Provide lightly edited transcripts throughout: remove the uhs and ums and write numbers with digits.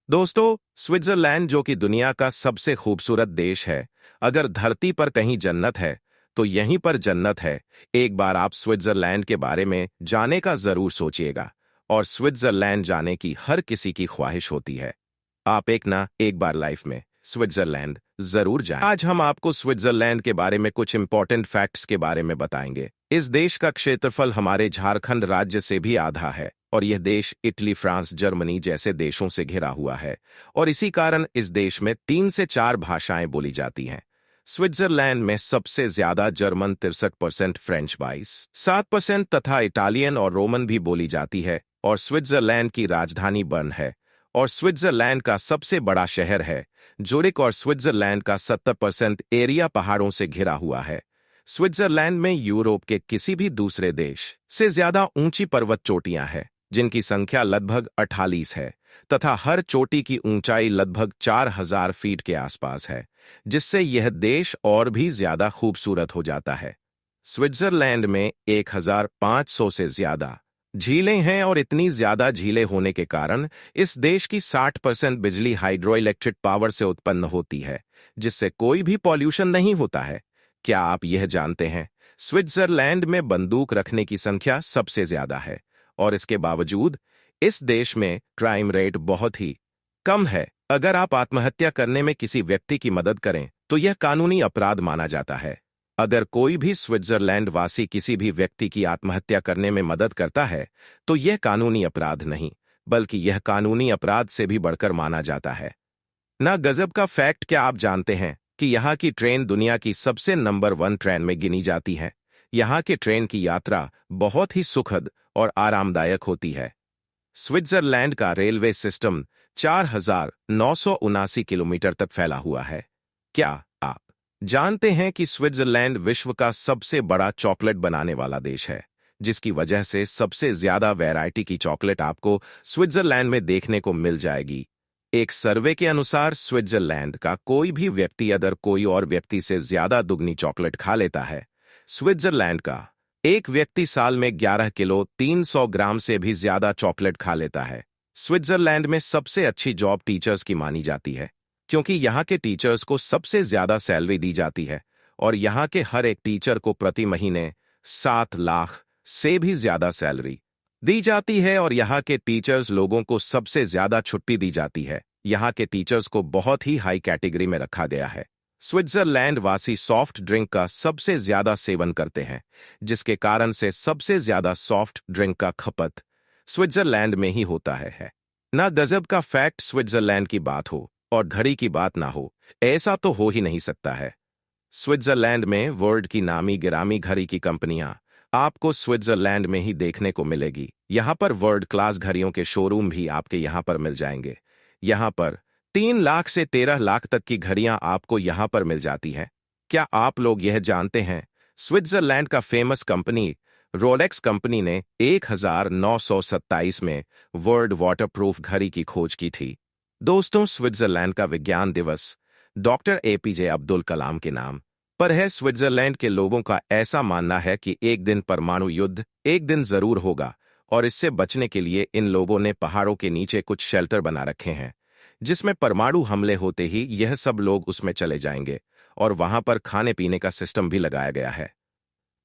दोस्तों, स्विट्जरलैंड जो कि दुनिया का सबसे खूबसूरत देश है, अगर धरती पर कहीं जन्नत है तो यहीं पर जन्नत है। एक बार आप स्विट्जरलैंड के बारे में जाने का जरूर सोचिएगा। और स्विट्जरलैंड जाने की हर किसी की ख्वाहिश होती है। आप एक बार लाइफ में स्विट्जरलैंड जरूर जाएं। आज हम आपको स्विट्जरलैंड के बारे में कुछ इंपॉर्टेंट फैक्ट्स के बारे में बताएंगे। इस देश का क्षेत्रफल हमारे झारखंड राज्य से भी आधा है और यह देश इटली, फ्रांस, जर्मनी जैसे देशों से घिरा हुआ है और इसी कारण इस देश में 3 से 4 भाषाएं बोली जाती हैं। स्विट्जरलैंड में सबसे ज्यादा जर्मन 63%, फ्रेंच 22.7% तथा इटालियन और रोमन भी बोली जाती है। और स्विट्जरलैंड की राजधानी बर्न है और स्विट्जरलैंड का सबसे बड़ा शहर है जूरिक और स्विट्जरलैंड का 70% एरिया पहाड़ों से घिरा हुआ है। स्विट्जरलैंड में यूरोप के किसी भी दूसरे देश से ज्यादा ऊंची पर्वत चोटियां हैं जिनकी संख्या लगभग 48 है तथा हर चोटी की ऊंचाई लगभग 4000 फीट के आसपास है, जिससे यह देश और भी ज्यादा खूबसूरत हो जाता है। स्विट्जरलैंड में 1500 से ज्यादा झीलें हैं और इतनी ज्यादा झीलें होने के कारण इस देश की 60% बिजली हाइड्रो इलेक्ट्रिक पावर से उत्पन्न होती है, जिससे कोई भी पॉल्यूशन नहीं होता है। क्या आप यह जानते हैं, स्विट्जरलैंड में बंदूक रखने की संख्या सबसे ज्यादा है और इसके बावजूद इस देश में क्राइम रेट बहुत ही कम है। अगर आप आत्महत्या करने में किसी व्यक्ति की मदद करें तो यह कानूनी अपराध माना जाता है। अगर कोई भी स्विट्जरलैंड वासी किसी भी व्यक्ति की आत्महत्या करने में मदद करता है तो यह कानूनी अपराध नहीं, बल्कि यह कानूनी अपराध से भी बढ़कर माना जाता है। ना गजब का फैक्ट, क्या आप जानते हैं कि यहाँ की ट्रेन दुनिया की सबसे नंबर 1 ट्रेन में गिनी जाती है। यहाँ के ट्रेन की यात्रा बहुत ही सुखद और आरामदायक होती है। स्विट्जरलैंड का रेलवे सिस्टम 4979 किलोमीटर तक फैला हुआ है। क्या आप जानते हैं कि स्विट्जरलैंड विश्व का सबसे बड़ा चॉकलेट बनाने वाला देश है, जिसकी वजह से सबसे ज्यादा वैरायटी की चॉकलेट आपको स्विट्जरलैंड में देखने को मिल जाएगी। एक सर्वे के अनुसार स्विट्जरलैंड का कोई भी व्यक्ति अगर कोई और व्यक्ति से ज्यादा दुगनी चॉकलेट खा लेता है, स्विट्जरलैंड का एक व्यक्ति साल में 11 किलो 300 ग्राम से भी ज्यादा चॉकलेट खा लेता है। स्विट्जरलैंड में सबसे अच्छी जॉब टीचर्स की मानी जाती है, क्योंकि यहाँ के टीचर्स को सबसे ज्यादा सैलरी दी जाती है और यहाँ के हर एक टीचर को प्रति महीने 7 लाख से भी ज्यादा सैलरी दी जाती है और यहाँ के टीचर्स लोगों को सबसे ज्यादा छुट्टी दी जाती है। यहाँ के टीचर्स को बहुत ही हाई कैटेगरी में रखा गया है। स्विट्जरलैंड वासी सॉफ्ट ड्रिंक का सबसे ज्यादा सेवन करते हैं, जिसके कारण से सबसे ज्यादा सॉफ्ट ड्रिंक का खपत स्विट्जरलैंड में ही होता है। ना गजब का फैक्ट, स्विट्जरलैंड की बात हो और घड़ी की बात ना हो, ऐसा तो हो ही नहीं सकता है। स्विट्जरलैंड में वर्ल्ड की नामी गिरामी घड़ी की कंपनियां आपको स्विट्जरलैंड में ही देखने को मिलेगी। यहाँ पर वर्ल्ड क्लास घड़ियों के शोरूम भी आपके यहाँ पर मिल जाएंगे। यहाँ पर 3 लाख से 13 लाख तक की घड़ियां आपको यहाँ पर मिल जाती हैं। क्या आप लोग यह जानते हैं, स्विट्जरलैंड का फेमस कंपनी रोलेक्स कंपनी ने 1927 में वर्ल्ड वाटरप्रूफ घड़ी की खोज की थी। दोस्तों, स्विट्जरलैंड का विज्ञान दिवस डॉक्टर एपीजे अब्दुल कलाम के नाम पर है। स्विट्जरलैंड के लोगों का ऐसा मानना है कि एक दिन परमाणु युद्ध एक दिन जरूर होगा और इससे बचने के लिए इन लोगों ने पहाड़ों के नीचे कुछ शेल्टर बना रखे हैं, जिसमें परमाणु हमले होते ही यह सब लोग उसमें चले जाएंगे और वहां पर खाने पीने का सिस्टम भी लगाया गया है।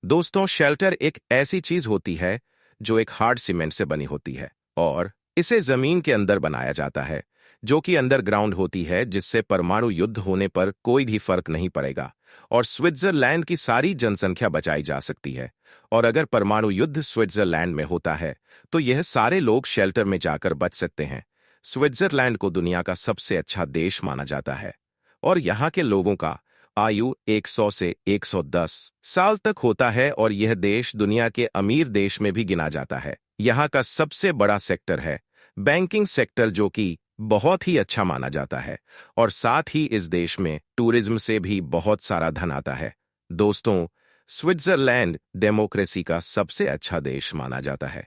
दोस्तों, शेल्टर एक ऐसी चीज होती है जो एक हार्ड सीमेंट से बनी होती है और इसे जमीन के अंदर बनाया जाता है, जो कि अंडरग्राउंड होती है, जिससे परमाणु युद्ध होने पर कोई भी फर्क नहीं पड़ेगा और स्विट्जरलैंड की सारी जनसंख्या बचाई जा सकती है। और अगर परमाणु युद्ध स्विट्जरलैंड में होता है तो यह सारे लोग शेल्टर में जाकर बच सकते हैं। स्विट्जरलैंड को दुनिया का सबसे अच्छा देश माना जाता है और यहाँ के लोगों का आयु 100 से 110 साल तक होता है और यह देश दुनिया के अमीर देश में भी गिना जाता है। यहाँ का सबसे बड़ा सेक्टर है बैंकिंग सेक्टर, जो कि बहुत ही अच्छा माना जाता है और साथ ही इस देश में टूरिज्म से भी बहुत सारा धन आता है। दोस्तों, स्विट्जरलैंड डेमोक्रेसी का सबसे अच्छा देश माना जाता है।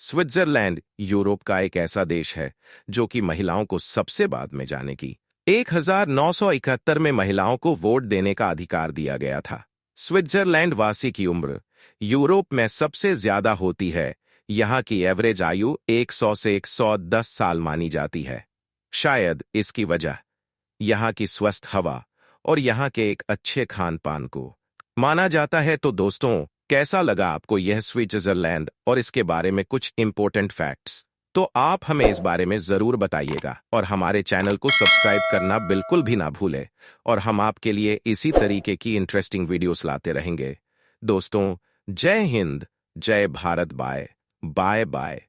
स्विट्जरलैंड यूरोप का एक ऐसा देश है जो कि महिलाओं को सबसे बाद में जाने की 1971 में महिलाओं को वोट देने का अधिकार दिया गया था। स्विट्जरलैंड वासी की उम्र यूरोप में सबसे ज्यादा होती है। यहाँ की एवरेज आयु 100 से 110 साल मानी जाती है। शायद इसकी वजह यहाँ की स्वस्थ हवा और यहाँ के एक अच्छे खान पान को माना जाता है। तो दोस्तों, कैसा लगा आपको यह स्विट्जरलैंड और इसके बारे में कुछ इंपॉर्टेंट फैक्ट्स? तो आप हमें इस बारे में जरूर बताइएगा और हमारे चैनल को सब्सक्राइब करना बिल्कुल भी ना भूलें। और हम आपके लिए इसी तरीके की इंटरेस्टिंग वीडियोस लाते रहेंगे। दोस्तों, जय हिंद, जय भारत, बाय बाय बाय।